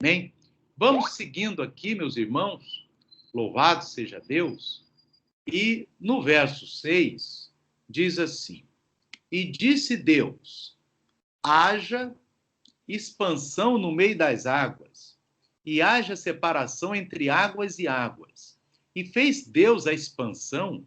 Amém? Vamos seguindo aqui, meus irmãos, louvado seja Deus, e no verso 6 diz assim: E disse Deus, haja expansão no meio das águas, e haja separação entre águas e águas. E fez Deus a expansão,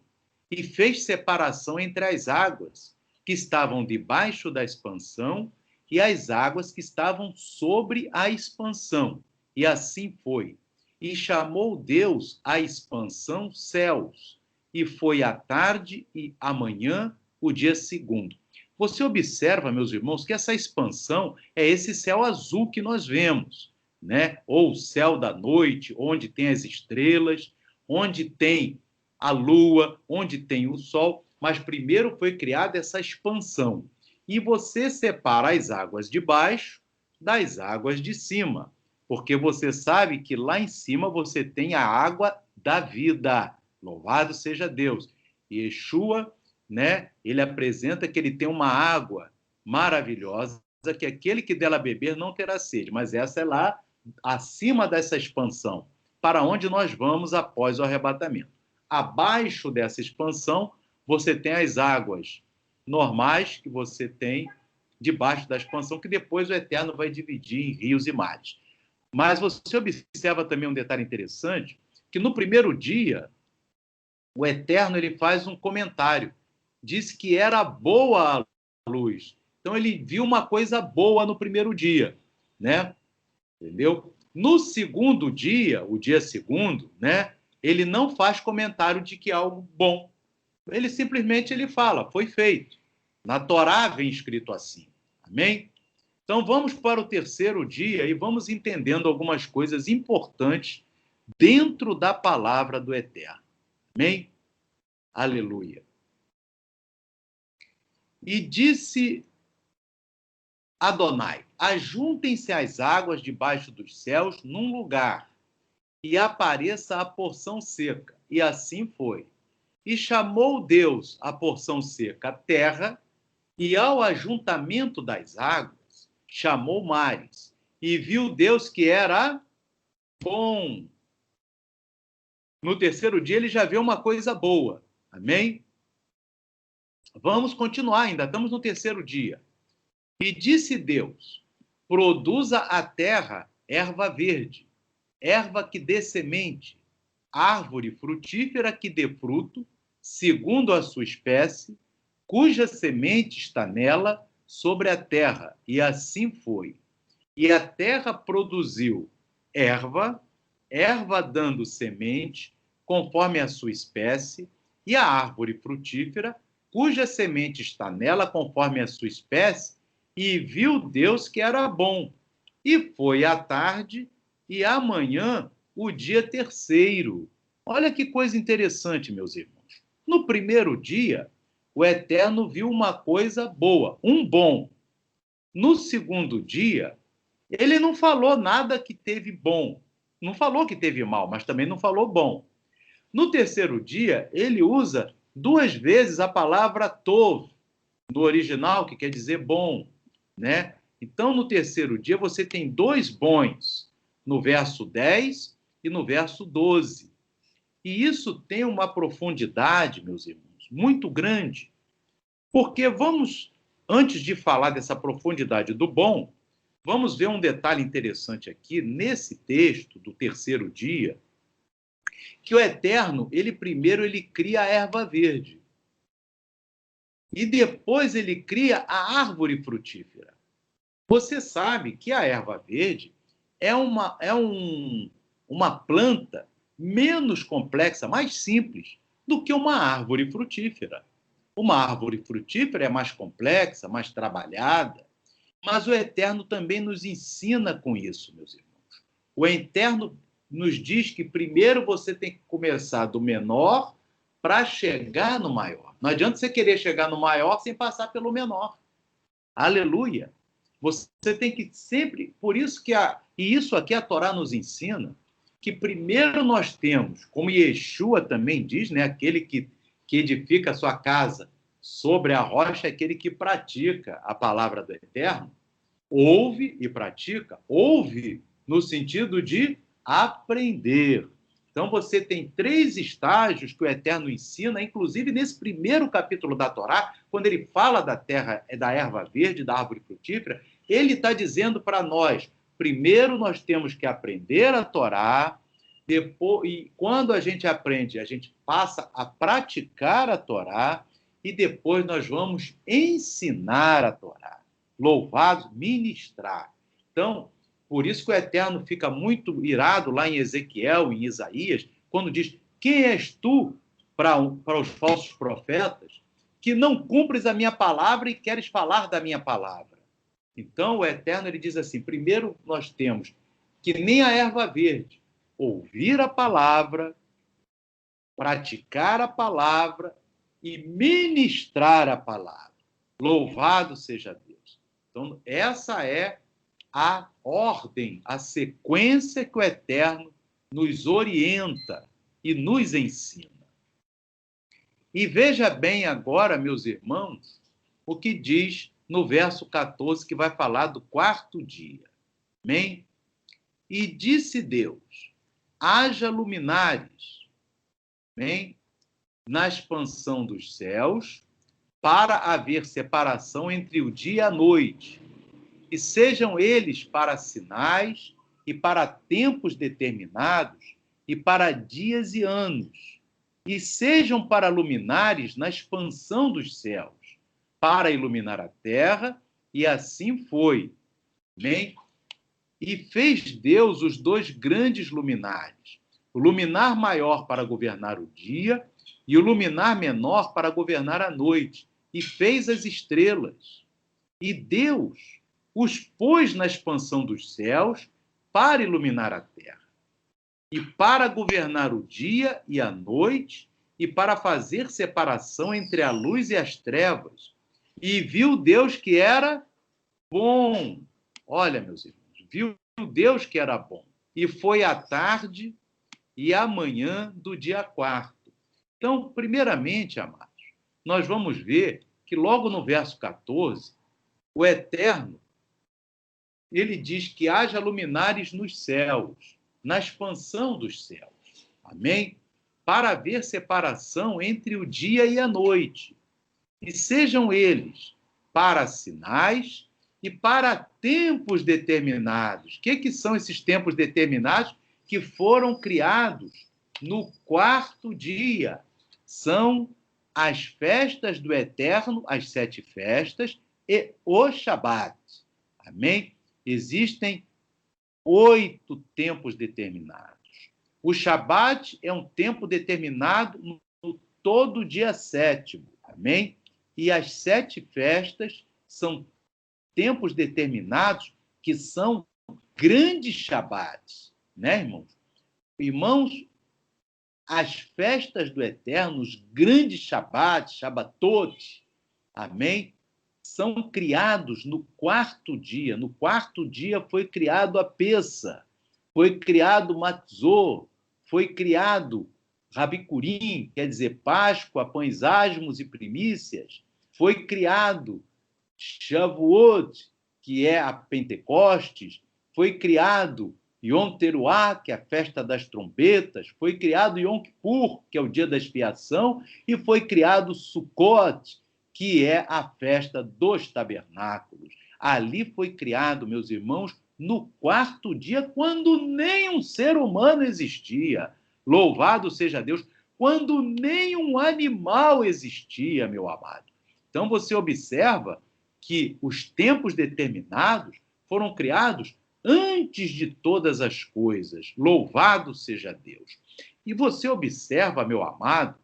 e fez separação entre as águas que estavam debaixo da expansão e as águas que estavam sobre a expansão. E assim foi. E chamou Deus a expansão céus, e foi a tarde e a manhã o dia segundo. Você observa, meus irmãos, que essa expansão é esse céu azul que nós vemos, né? Ou o céu da noite, onde tem as estrelas, onde tem a lua, onde tem o sol, mas primeiro foi criada essa expansão. E você separa as águas de baixo das águas de cima, porque você sabe que lá em cima você tem a água da vida. Louvado seja Deus. E Yeshua, né, ele apresenta que ele tem uma água maravilhosa, que aquele que dela beber não terá sede, mas essa é lá acima dessa expansão, para onde nós vamos após o arrebatamento. Abaixo dessa expansão, você tem as águas normais que você tem debaixo da expansão, que depois o Eterno vai dividir em rios e mares. Mas você observa também um detalhe interessante, que no primeiro dia, o Eterno ele faz um comentário. Diz que era boa a luz. Então ele viu uma coisa boa no primeiro dia, né? Entendeu? No segundo dia, o dia segundo, né? Ele não faz comentário de que é algo bom. Ele simplesmente ele fala, foi feito. Na Torá vem escrito assim. Amém? Então vamos para o terceiro dia e vamos entendendo algumas coisas importantes dentro da palavra do Eterno. Amém? Aleluia. E disse Adonai, ajuntem-se as águas debaixo dos céus num lugar, e apareça a porção seca. E assim foi. E chamou Deus a porção seca a terra, e ao ajuntamento das águas chamou mares. E viu Deus que era bom. No terceiro dia ele já viu uma coisa boa. Amém? Vamos continuar, ainda estamos no terceiro dia. E disse Deus, produza a terra erva verde, erva que dê semente, árvore frutífera que dê fruto, segundo a sua espécie, cuja semente está nela sobre a terra. E assim foi. E a terra produziu erva, erva dando semente, conforme a sua espécie, e a árvore frutífera, cuja semente está nela, conforme a sua espécie, e viu Deus que era bom. E foi à tarde e amanhã o dia terceiro. Olha que coisa interessante, meus irmãos. No primeiro dia, o Eterno viu uma coisa boa, um bom. No segundo dia, ele não falou nada que teve bom. Não falou que teve mal, mas também não falou bom. No terceiro dia, ele usa duas vezes a palavra tov, no original, que quer dizer bom, né? Então, no terceiro dia, você tem dois bons, no verso 10 e no verso 12. E isso tem uma profundidade, meus irmãos, muito grande. Porque vamos, antes de falar dessa profundidade do bom, vamos ver um detalhe interessante aqui, nesse texto do terceiro dia, que o Eterno, ele primeiro ele cria a erva verde. E depois ele cria a árvore frutífera. Você sabe que a erva verde uma planta menos complexa, mais simples, do que uma árvore frutífera. Uma árvore frutífera é mais complexa, mais trabalhada, mas o Eterno também nos ensina com isso, meus irmãos. O Eterno nos diz que primeiro você tem que começar do menor para chegar no maior. Não adianta você querer chegar no maior sem passar pelo menor. Aleluia! Você tem que sempre... Por isso que e isso aqui a Torá nos ensina, que primeiro nós temos, como Yeshua também diz, né, aquele que edifica a sua casa sobre a rocha, é aquele que pratica a palavra do Eterno, ouve e pratica, ouve no sentido de aprender. Então, você tem 3 estágios que o Eterno ensina, inclusive nesse primeiro capítulo da Torá, quando ele fala da terra, da erva verde, da árvore frutífera, ele está dizendo para nós, primeiro nós temos que aprender a Torá, depois, e quando a gente aprende, a gente passa a praticar a Torá, e depois nós vamos ensinar a Torá. Louvado, ministrar. Então, por isso que o Eterno fica muito irado lá em Ezequiel, em Isaías, quando diz: quem és tu para os falsos profetas que não cumpres a minha palavra e queres falar da minha palavra? Então, o Eterno ele diz assim: primeiro nós temos que nem a erva verde, ouvir a palavra, praticar a palavra e ministrar a palavra. Louvado seja Deus. Então, essa é a ordem, a sequência que o Eterno nos orienta e nos ensina. E veja bem agora, meus irmãos, o que diz no verso 14, que vai falar do 4º dia. Amém? E disse Deus: haja luminares, amém? Na expansão dos céus, para haver separação entre o dia e a noite, e sejam eles para sinais e para tempos determinados e para dias e anos, e sejam para luminares na expansão dos céus, para iluminar a terra, e assim foi. Amém? E fez Deus os 2 grandes luminares, o luminar maior para governar o dia e o luminar menor para governar a noite, e fez as estrelas. E Deus os pôs na expansão dos céus para iluminar a terra, e para governar o dia e a noite, e para fazer separação entre a luz e as trevas. E viu Deus que era bom. Olha, meus irmãos, viu Deus que era bom. E foi a tarde e a manhã do dia 4º. Então, primeiramente, amados, nós vamos ver que logo no verso 14, o Eterno, ele diz que haja luminares nos céus, na expansão dos céus. Amém? Para haver separação entre o dia e a noite. E sejam eles para sinais e para tempos determinados. O que são esses tempos determinados? Que foram criados no 4º dia. São as festas do Eterno, as 7 festas, e o Shabat. Amém? Existem 8 tempos determinados. O Shabat é um tempo determinado no todo dia 7º. Amém? E as 7 festas são tempos determinados que são grandes Shabats. Né, irmãos? Irmãos, as festas do Eterno, os grandes Shabats, Shabbatot, amém? São criados no 4º dia. No 4º dia foi criado a Pessa, foi criado Matzor, foi criado Rabicurim, quer dizer, Páscoa, pães asmos e primícias, foi criado Shavuot, que é a Pentecostes, foi criado Yom Teruah, que é a festa das trombetas, foi criado Yom Kippur, que é o dia da expiação, e foi criado Sukkot, que é a festa dos tabernáculos. Ali foi criado, meus irmãos, no 4º dia, quando nem um ser humano existia. Louvado seja Deus, quando nem um animal existia, meu amado. Então você observa que os tempos determinados foram criados antes de todas as coisas. Louvado seja Deus. E você observa, meu amado,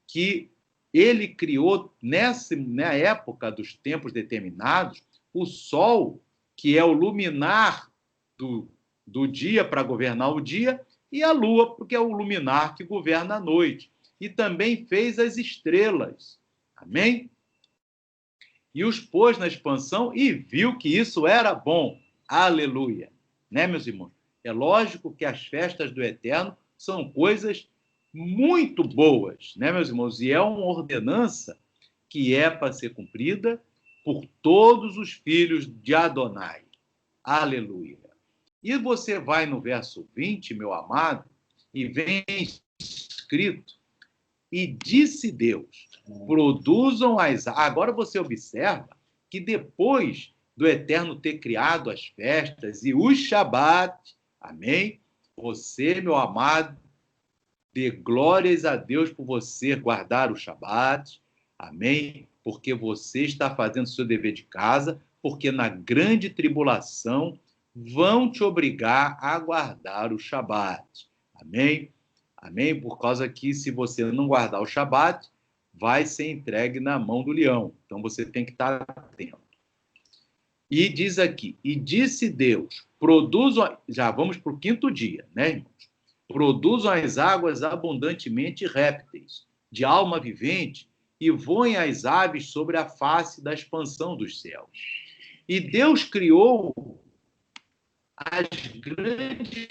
que ele criou, na época dos tempos determinados, o sol, que é o luminar do dia para governar o dia, e a lua, porque é o luminar que governa a noite. E também fez as estrelas. Amém? E os pôs na expansão e viu que isso era bom. Aleluia. Né, meus irmãos? É lógico que as festas do Eterno são coisas muito boas, né, meus irmãos? E é uma ordenança que é para ser cumprida por todos os filhos de Adonai. Aleluia. E você vai no verso 20, meu amado, e vem escrito, e disse Deus, produzam as... Agora você observa que depois do Eterno ter criado as festas e o Shabat, amém? Você, meu amado, dê glórias a Deus por você guardar o Shabat, amém? Porque você está fazendo o seu dever de casa, porque na grande tribulação vão te obrigar a guardar o Shabat, amém? Amém? Por causa que se você não guardar o Shabat, vai ser entregue na mão do leão. Então você tem que estar atento. E diz aqui, e disse Deus, produzam, já vamos para o 5º dia, né, irmãos? Produzam as águas abundantemente répteis, de alma vivente, e voem as aves sobre a face da expansão dos céus. E Deus criou as grandes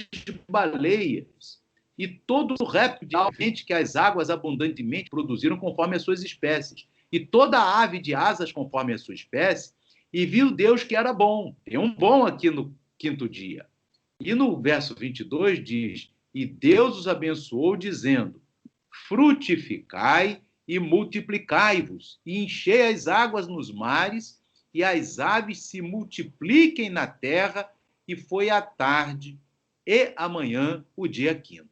baleias e todo o réptil de alma vivente que as águas abundantemente produziram conforme as suas espécies, e toda a ave de asas conforme a sua espécie, e viu Deus que era bom. Tem um bom aqui no 5º dia. E no verso 22 diz, e Deus os abençoou, dizendo, frutificai e multiplicai-vos, e enchei as águas nos mares, e as aves se multipliquem na terra, e foi a tarde e amanhã o dia 5º.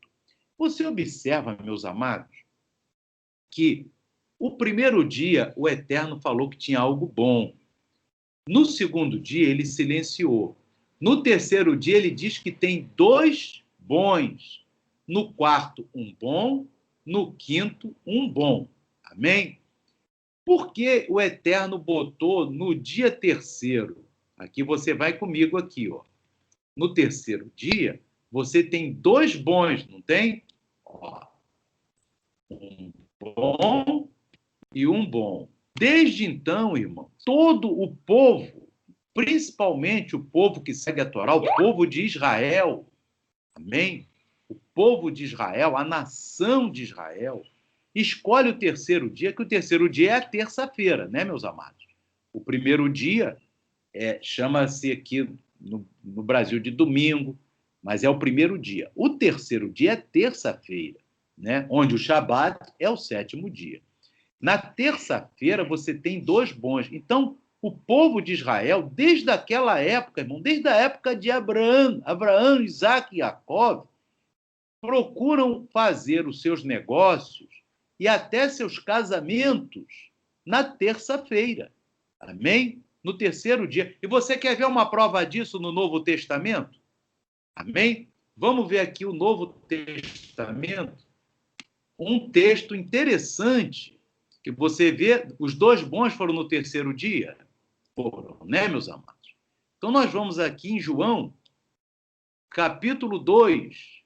Você observa, meus amados, que o primeiro dia o Eterno falou que tinha algo bom. No 2º dia ele silenciou. No 3º dia ele diz que tem 2 bons. No 4º, um bom. No 5º, um bom. Amém? Por que o Eterno botou no dia 3º? Aqui você vai comigo aqui, ó. No 3º dia, você tem 2 bons, não tem? Ó, um bom e um bom. Desde então, irmão, todo o povo, principalmente o povo que segue a Torá, o povo de Israel, amém? O povo de Israel, a nação de Israel, escolhe o 3º dia, que o 3º dia é a terça-feira, né, meus amados? O primeiro dia chama-se aqui no Brasil de domingo, mas é o primeiro dia. O 3º dia é terça-feira, né? Onde o Shabat é o 7º dia. Na terça-feira você tem 2 bons. Então, o povo de Israel, desde aquela época, irmão, desde a época de Abraão, Isaac e Jacó, procuram fazer os seus negócios e até seus casamentos na terça-feira. Amém? No 3º dia. E você quer ver uma prova disso no Novo Testamento? Amém? Vamos ver aqui o Novo Testamento. Um texto interessante que você vê, os 2 bons foram no 3º dia? Foram, né, meus amados? Então, nós vamos aqui em João, capítulo 2,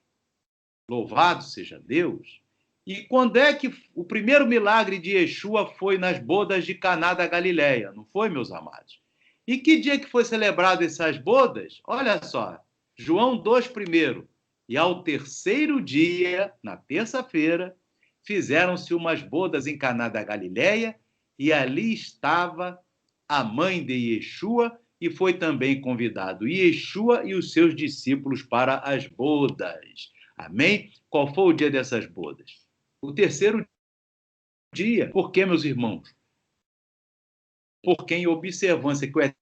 louvado seja Deus, e quando é que o primeiro milagre de Yeshua foi nas bodas de Caná da Galileia, não foi, meus amados? E que dia que foi celebrado essas bodas? Olha só, João 2 primeiro, e ao 3º dia, na terça-feira, fizeram-se umas bodas em Caná da Galileia, e ali estava a mãe de Yeshua, e foi também convidado Yeshua e os seus discípulos para as bodas. Amém? Qual foi o dia dessas bodas? O 3º dia. Por quê, meus irmãos? Porque em observância que o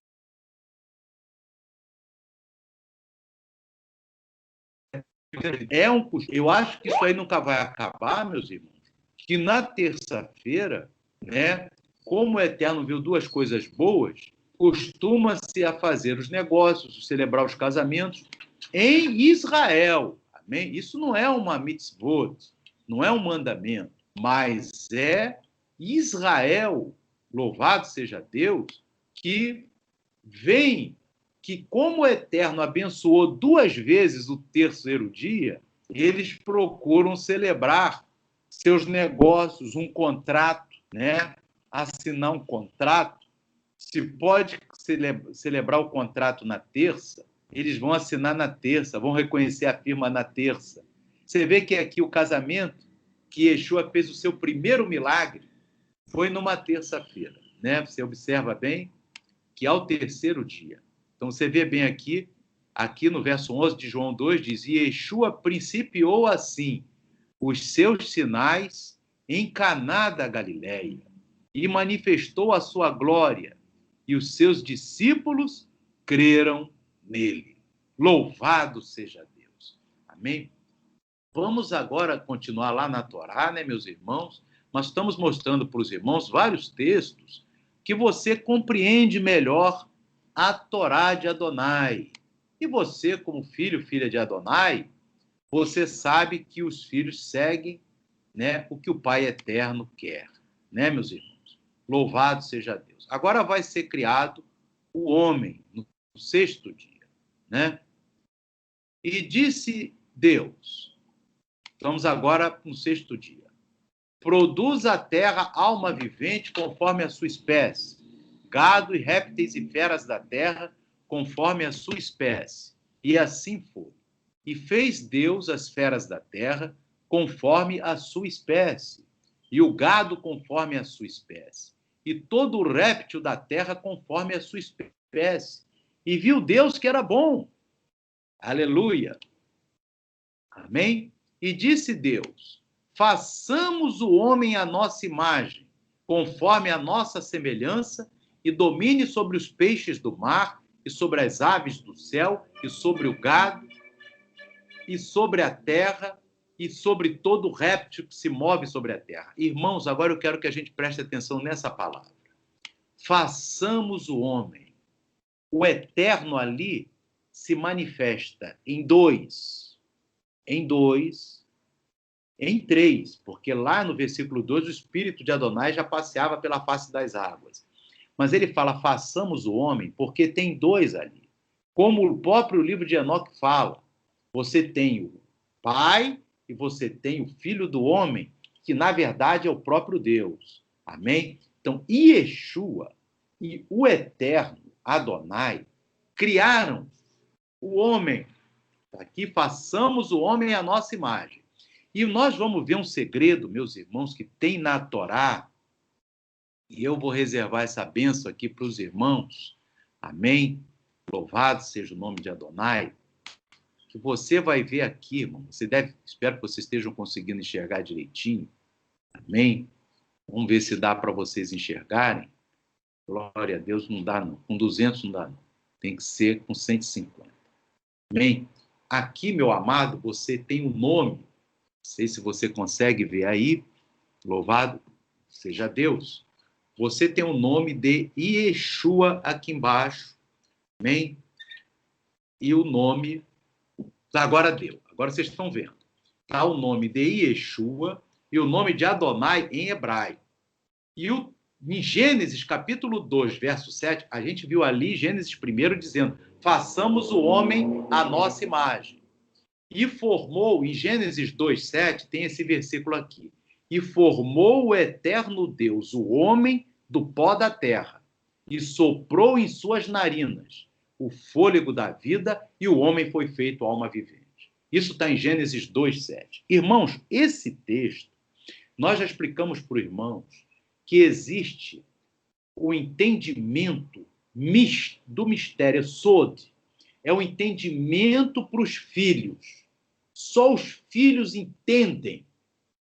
eu acho que isso aí nunca vai acabar, meus irmãos, que na terça-feira, né, como o Eterno viu 2 coisas boas, costuma-se a fazer os negócios, celebrar os casamentos em Israel. Amém? Isso não é uma mitzvot, não é um mandamento, mas é Israel, louvado seja Deus, que vem que, como o Eterno abençoou 2 vezes o 3º dia, eles procuram celebrar seus negócios, um contrato, né? Assinar um contrato. Se pode celebrar o contrato na terça, eles vão assinar na terça, vão reconhecer a firma na terça. Você vê que aqui o casamento, que Yeshua fez o seu primeiro milagre, foi numa terça-feira, né? Você observa bem que ao 3º dia. Então, você vê bem aqui aqui no verso 11 de João 2, diz: e Yeshua principiou assim os seus sinais em Caná da Galileia e manifestou a sua glória, e os seus discípulos creram nele. Louvado seja Deus. Amém? Vamos agora continuar lá na Torá, né, meus irmãos? Nós estamos mostrando para os irmãos vários textos que você compreende melhor a Torá de Adonai. E você, como filho, filha de Adonai, você sabe que os filhos seguem, né, o que o Pai Eterno quer, né, meus irmãos? Louvado seja Deus. Agora vai ser criado o homem no sexto dia, né? E disse Deus, estamos agora no sexto dia, produz a terra alma vivente conforme a sua espécie, gado e répteis e feras da terra conforme a sua espécie. E assim foi. E fez Deus as feras da terra conforme a sua espécie, e o gado conforme a sua espécie, e todo o réptil da terra conforme a sua espécie. E viu Deus que era bom. Aleluia. Amém? E disse Deus: façamos o homem à nossa imagem, conforme a nossa semelhança, e domine sobre os peixes do mar, e sobre as aves do céu, e sobre o gado, e sobre a terra, e sobre todo réptil que se move sobre a terra. Irmãos, agora eu quero que a gente preste atenção nessa palavra. Façamos o homem. O eterno ali se manifesta em dois, em três, porque lá no versículo 2 o Espírito de Adonai já passeava pela face das águas. Mas ele fala, façamos o homem, porque tem dois ali. Como o próprio livro de Enoque fala, você tem o Pai e você tem o Filho do homem, que na verdade é o próprio Deus. Amém? Então, Yeshua e o Eterno, Adonai, criaram o homem. Aqui, façamos o homem à nossa imagem. E nós vamos ver um segredo, meus irmãos, que tem na Torá, e eu vou reservar essa bênção aqui para os irmãos. Amém? Louvado seja o nome de Adonai. Que você vai ver aqui, irmão. Espero que vocês estejam conseguindo enxergar direitinho. Amém? Vamos ver se dá para vocês enxergarem. Glória a Deus, não dá não. Com 200 não dá não. Tem que ser com 150. Amém? Aqui, meu amado, você tem um nome. Não sei se você consegue ver aí. Louvado seja Deus. Você tem o nome de Yeshua aqui embaixo. Amém? E o nome... Agora deu. Agora vocês estão vendo. Está o nome de Yeshua e o nome de Adonai em hebraico. E em Gênesis, capítulo 2, verso 7, a gente viu ali Gênesis 1 dizendo, façamos o homem à nossa imagem. E formou, em Gênesis 2, 7, tem esse versículo aqui. E formou o eterno Deus, o homem do pó da terra, e soprou em suas narinas o fôlego da vida, e o homem foi feito alma vivente. Isso está em Gênesis 2, 7. Irmãos, esse texto, nós já explicamos para os irmãos que existe o entendimento do mistério Sod, é o entendimento para os filhos. Só os filhos entendem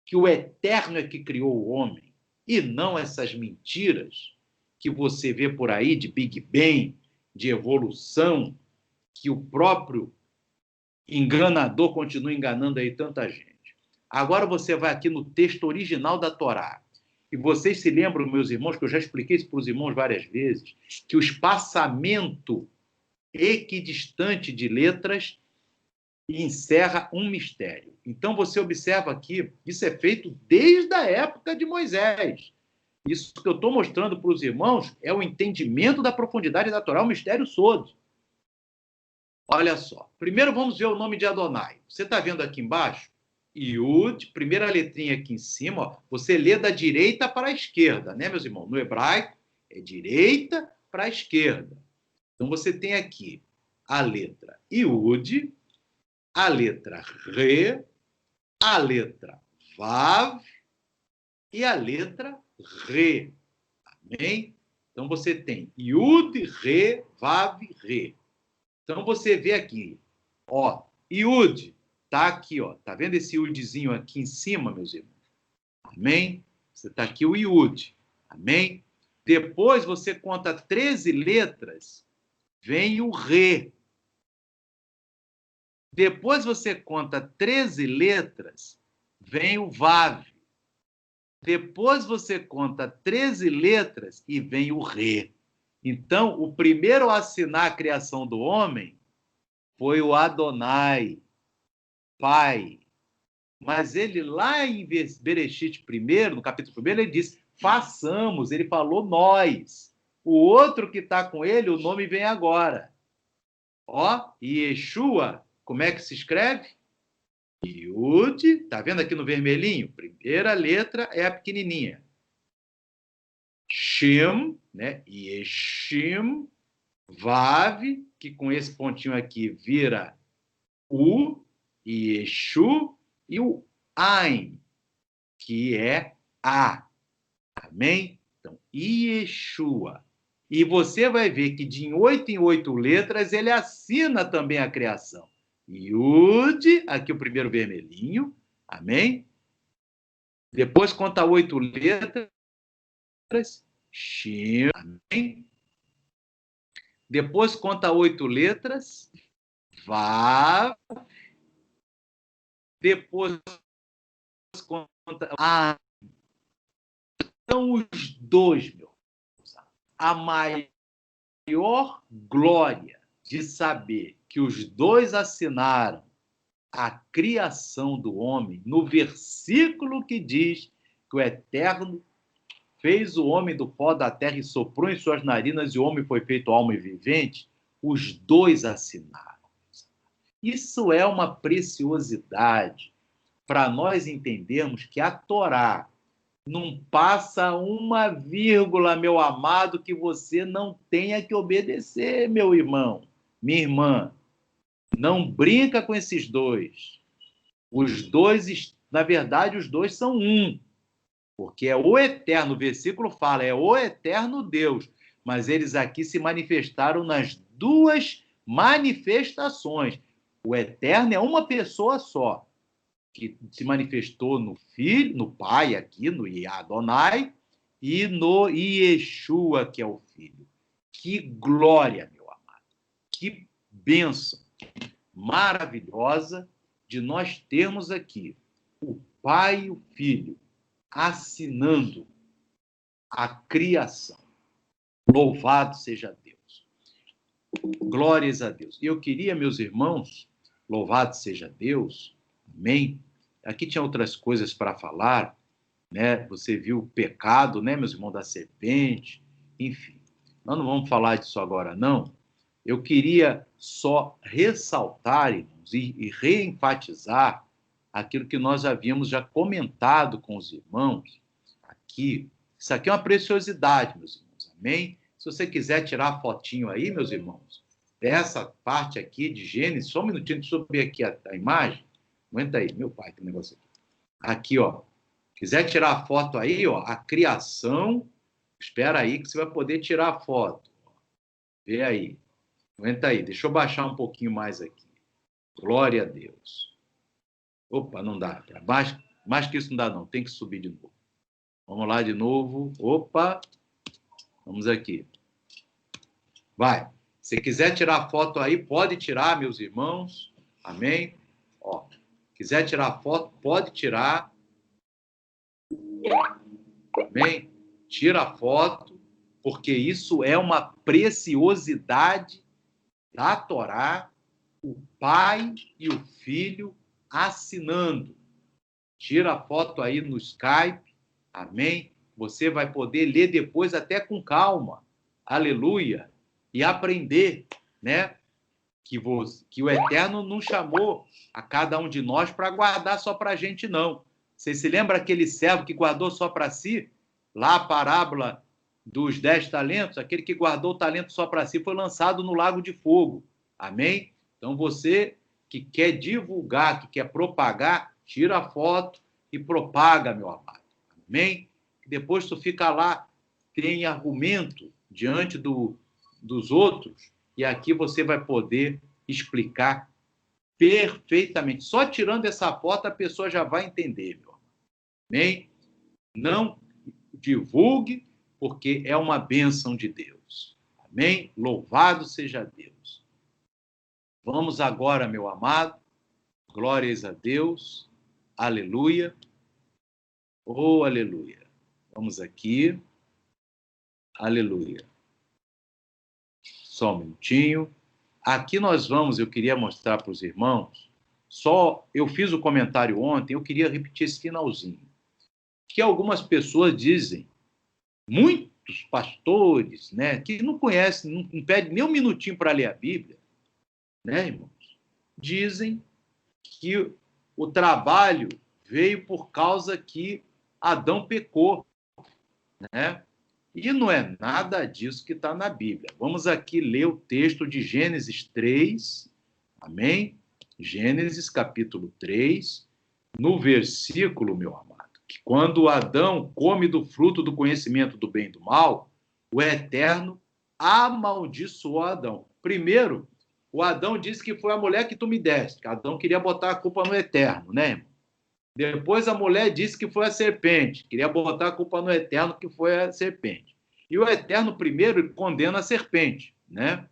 que o Eterno é que criou o homem, e não essas mentiras que você vê por aí de Big Bang, de evolução, que o próprio enganador continua enganando aí tanta gente. Agora você vai aqui no texto original da Torá, e vocês se lembram, meus irmãos, que eu já expliquei isso para os irmãos várias vezes, que o espaçamento equidistante de letras encerra um mistério. Então você observa aqui, isso é feito desde a época de Moisés. Isso que eu estou mostrando para os irmãos é o entendimento da profundidade da Torá, o mistério Sod. Olha só. Primeiro vamos ver o nome de Adonai. Você está vendo aqui embaixo? Yud, primeira letrinha aqui em cima, ó, você lê da direita para a esquerda, né, meus irmãos? No hebraico, é direita para a esquerda. Então você tem aqui a letra Yud, a letra Re, a letra Vav e a letra Re. Amém? Então você tem Yud, Re, Vav, Re. Então, você vê aqui, ó, Iud, tá aqui, ó. Tá vendo esse Iudzinho aqui em cima, meus irmãos? Amém? Você tá aqui o Iud. Amém? Depois você conta 13 letras, vem o Re. Depois você conta 13 letras, vem o Vav. Depois você conta 13 letras e vem o Re. Então, o primeiro a assinar a criação do homem foi o Adonai, Pai. Mas ele lá em Bereshit primeiro, no capítulo 1, ele diz, façamos, ele falou nós. O outro que está com ele, o nome vem agora. Ó, Yeshua, como é que se escreve? Yud, tá vendo aqui no vermelhinho? Primeira letra é a pequenininha. Shem, né? Yeshim, Vav, que com esse pontinho aqui vira U, Yeshu, e o Ain, que é A. Amém? Então, Yeshua. E você vai ver que de 8 em 8 letras ele assina também a criação. Yud, aqui o primeiro vermelhinho, amém? Depois conta 8 letras, Shem, amém? Depois conta 8 letras, Vav. Depois conta A. Então, os dois, meu, a maior glória de saber que os dois assinaram a criação do homem, no versículo que diz que o Eterno fez o homem do pó da terra e soprou em suas narinas e o homem foi feito alma e vivente, os dois assinaram. Isso é uma preciosidade para nós entendermos que a Torá não passa uma vírgula, meu amado, que você não tenha que obedecer, meu irmão, minha irmã. Não brinca com esses dois. Os dois, na verdade, os dois são um. Porque é o eterno, o versículo fala, é o eterno Deus. Mas eles aqui se manifestaram nas duas manifestações. O eterno é uma pessoa só, que se manifestou no Filho, no Pai aqui, no Adonai, e no Yeshua, que é o Filho. Que glória, meu amado. Que bênção maravilhosa de nós termos aqui o Pai e o Filho assinando a criação. Louvado seja Deus. Glórias a Deus. E eu queria, meus irmãos, louvado seja Deus, amém? Aqui tinha outras coisas para falar, né? Você viu o pecado, né, meus irmãos, da serpente, enfim. Nós não vamos falar disso agora, não. Eu queria só ressaltar, irmãos, e reenfatizar aquilo que nós havíamos já comentado com os irmãos aqui. Isso aqui é uma preciosidade, meus irmãos, amém? Se você quiser tirar a fotinho aí, meus irmãos, dessa parte aqui de Gênesis, só um minutinho, deixa eu subir aqui a imagem. Aguenta aí, meu pai, tem um negócio aqui. Aqui, ó. Quiser tirar a foto aí, ó, a criação. Espera aí que você vai poder tirar a foto. Vê aí. Aguenta aí, deixa eu baixar um pouquinho mais aqui. Glória a Deus. Opa, não dá. Mais que isso não dá, não. Tem que subir de novo. Vamos lá de novo. Opa. Vamos aqui. Vai. Se quiser tirar a foto aí, pode tirar, meus irmãos. Amém? Ó. Quiser tirar foto, pode tirar. Amém? Tira a foto, porque isso é uma preciosidade da Torá, o Pai e o Filho assinando. Tira a foto aí no Skype, amém? Você vai poder ler depois até com calma, aleluia, e aprender, né? Que o Eterno não chamou a cada um de nós para guardar só para a gente, não. Você se lembra aquele servo que guardou só para si? Lá a parábola dos 10 talentos, aquele que guardou o talento só para si foi lançado no lago de fogo. Amém? Então você que quer divulgar, que quer propagar, tira a foto e propaga, meu amado. Amém? Depois tu fica lá, tem argumento diante dos outros, E aqui você vai poder explicar perfeitamente. Só tirando essa foto, a pessoa já vai entender, meu. Amém? Não divulgue, porque é uma bênção de Deus. Amém? Louvado seja Deus. Vamos agora, meu amado. Glórias a Deus. Aleluia. Oh, aleluia. Vamos aqui. Aleluia. Só um minutinho. Aqui nós vamos, eu queria mostrar para os irmãos, eu fiz o comentário ontem, eu queria repetir esse finalzinho. Que algumas pessoas dizem, muitos pastores, né, que não conhecem, não pedem nem um minutinho para ler a Bíblia, né, irmãos, dizem que o trabalho veio por causa que Adão pecou, né? E não é nada disso que está na Bíblia. Vamos aqui ler o texto de Gênesis 3, amém? Gênesis capítulo 3, no versículo, meu amado, que quando Adão come do fruto do conhecimento do bem e do mal, o Eterno amaldiçoou Adão. Primeiro, o Adão disse que foi a mulher que tu me deste, que Adão queria botar a culpa no Eterno, né, irmão? Depois a mulher disse que foi a serpente, queria botar a culpa no Eterno, que foi a serpente. E o Eterno primeiro condena a serpente, né?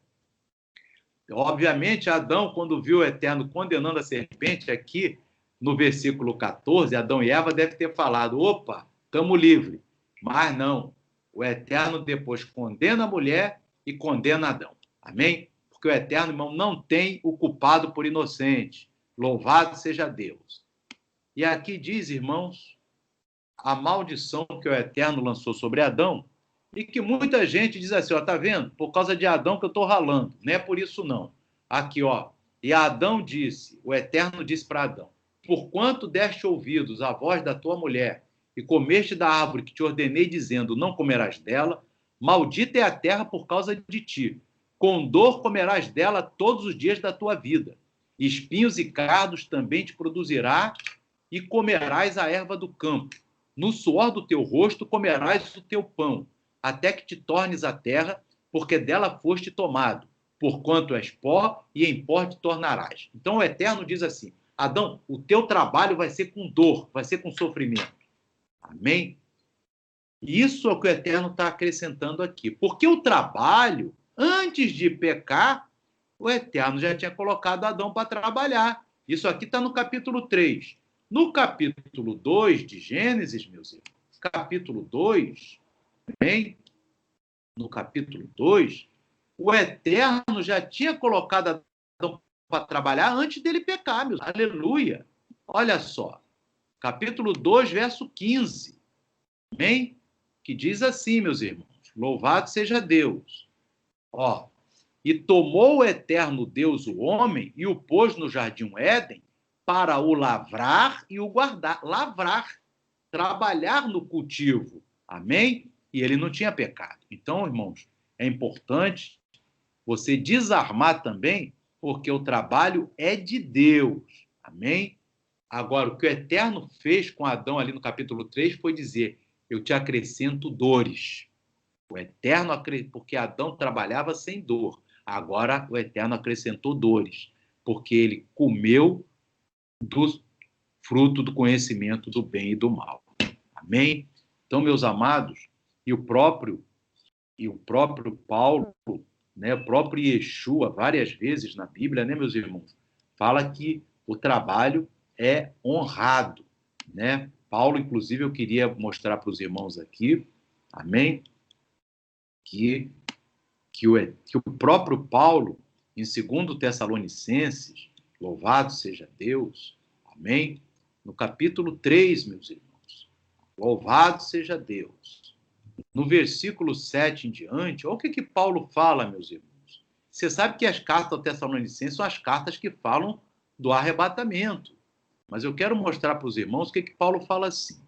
Obviamente, Adão, quando viu o Eterno condenando a serpente, aqui no versículo 14, Adão e Eva devem ter falado, opa, estamos livres. Mas não, o Eterno depois condena a mulher e condena Adão. Amém? Porque o Eterno, irmão, não tem o culpado por inocente. Louvado seja Deus. E aqui diz, irmãos, a maldição que o Eterno lançou sobre Adão, e que muita gente diz assim, ó, tá vendo? Por causa de Adão que eu estou ralando. Não é por isso, não. Aqui, ó. E Adão disse, o Eterno disse para Adão, porquanto deste ouvidos à voz da tua mulher e comeste da árvore que te ordenei, dizendo, não comerás dela, maldita é a terra por causa de ti. Com dor comerás dela todos os dias da tua vida. Espinhos e cardos também te produzirá e comerás a erva do campo. No suor do teu rosto comerás o teu pão, até que te tornes a terra, porque dela foste tomado, porquanto és pó, e em pó te tornarás. Então o Eterno diz assim, Adão, o teu trabalho vai ser com dor, vai ser com sofrimento. Amém? Isso é o que o Eterno está acrescentando aqui. Porque o trabalho, antes de pecar, o Eterno já tinha colocado Adão para trabalhar. Isso aqui está no capítulo 3. No capítulo 2 de Gênesis, meus irmãos, capítulo 2, bem, no capítulo 2, o Eterno já tinha colocado Adão para trabalhar antes dele pecar, meus. Aleluia. Olha só, capítulo 2, verso 15, bem, que diz assim, meus irmãos, louvado seja Deus. Ó, e tomou o Eterno Deus o homem e o pôs no jardim Éden para o lavrar e o guardar. Lavrar, trabalhar no cultivo. Amém? E ele não tinha pecado. Então, irmãos, é importante você desarmar também, porque o trabalho é de Deus. Amém? Agora, o que o Eterno fez com Adão ali no capítulo 3 foi dizer, eu te acrescento dores. O Eterno, porque Adão trabalhava sem dor. Agora o Eterno acrescentou dores, porque ele comeu do fruto do conhecimento do bem e do mal. Amém? Então, meus amados, e o próprio Paulo, né, o próprio Yeshua, várias vezes na Bíblia, né, meus irmãos, fala que o trabalho é honrado, né? Paulo, inclusive, eu queria mostrar para os irmãos aqui, amém? Que o próprio Paulo, em 2 Tessalonicenses, louvado seja Deus, amém? No capítulo 3, meus irmãos, louvado seja Deus. No versículo 7 em diante, olha o que Paulo fala, meus irmãos. Você sabe que as cartas ao Tessalonicenses são as cartas que falam do arrebatamento. Mas eu quero mostrar para os irmãos o que Paulo fala assim.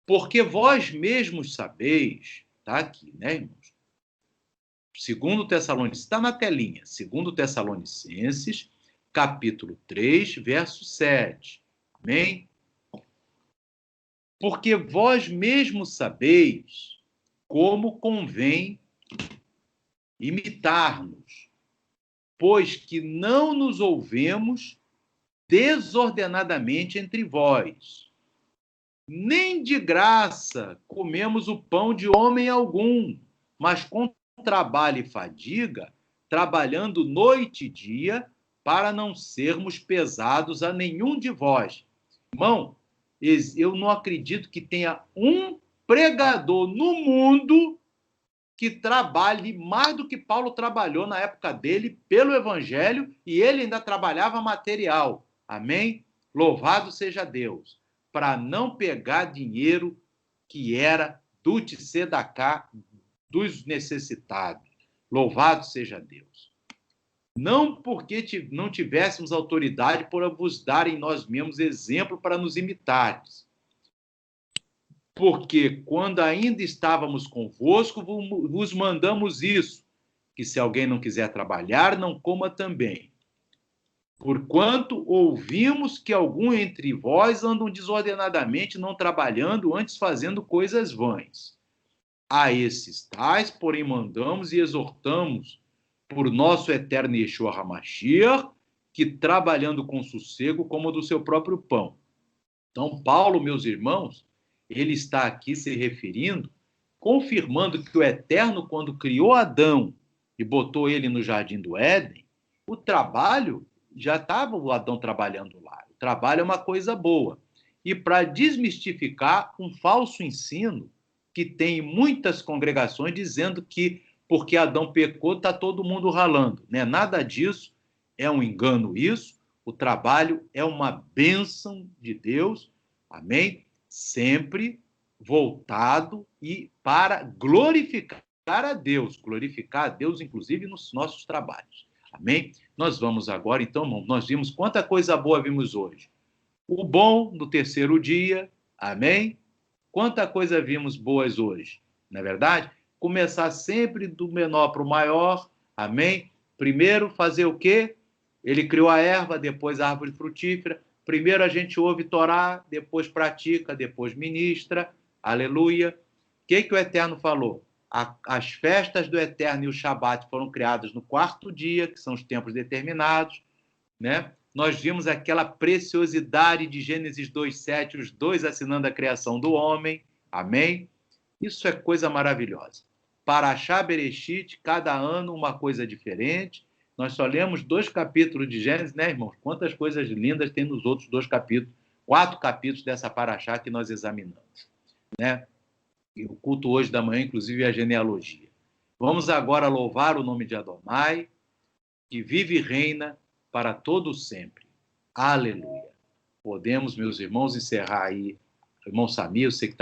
Porque vós mesmos sabeis, está aqui, né, irmãos? 2 Tessalonicenses, está na telinha, 2 Tessalonicenses, capítulo 3, verso 7. Amém? Porque vós mesmos sabeis como convém imitar-nos, pois que não nos ouvemos desordenadamente entre vós. Nem de graça comemos o pão de homem algum, mas com trabalho e fadiga, trabalhando noite e dia, para não sermos pesados a nenhum de vós. Irmão, eu não acredito que tenha um pregador no mundo que trabalhe mais do que Paulo trabalhou na época dele pelo evangelho, e ele ainda trabalhava material. Amém? Louvado seja Deus. Para não pegar dinheiro que era do tzedaká, dos necessitados. Louvado seja Deus. Não porque não tivéssemos autoridade por vos dar em nós mesmos exemplo para nos imitardes. Porque quando ainda estávamos convosco, vos mandamos isso, que se alguém não quiser trabalhar, não coma também. Porquanto ouvimos que algum entre vós andam desordenadamente, não trabalhando, antes fazendo coisas vãs. A esses tais, porém, mandamos e exortamos por nosso eterno Yeshua HaMashiach, que trabalhando com sossego, coma do seu próprio pão. Então, Paulo, meus irmãos, ele está aqui se referindo, confirmando que o Eterno, quando criou Adão e botou ele no Jardim do Éden, o trabalho, já estava o Adão trabalhando lá. O trabalho é uma coisa boa. E para desmistificar um falso ensino que tem muitas congregações dizendo que porque Adão pecou, está todo mundo ralando. Né? Nada disso, é um engano isso. O trabalho é uma bênção de Deus, amém? Sempre voltado e para glorificar a Deus, inclusive nos nossos trabalhos, amém? Nós vamos agora, então, irmão, nós vimos quanta coisa boa vimos hoje. O bom no terceiro dia, amém? Quanta coisa vimos boas hoje, não é verdade? Começar sempre do menor para o maior, amém? Primeiro fazer o quê? Ele criou a erva, depois a árvore frutífera. Primeiro a gente ouve Torá, depois pratica, depois ministra. Aleluia. O que o Eterno falou? As festas do Eterno e o Shabat foram criadas no quarto dia, que são os tempos determinados, né? Nós vimos aquela preciosidade de Gênesis 2:7, os dois assinando a criação do homem. Amém? Isso é coisa maravilhosa. Parashá Bereshit, cada ano uma coisa diferente. Nós só lemos 2 capítulos de Gênesis, né, irmãos? Quantas coisas lindas tem nos outros 2 capítulos, 4 capítulos dessa Parashá que nós examinamos, né? E o culto hoje da manhã, inclusive, é a genealogia. Vamos agora louvar o nome de Adonai, que vive e reina para todo sempre. Aleluia. Podemos, meus irmãos, encerrar aí. Irmão Samir, você que está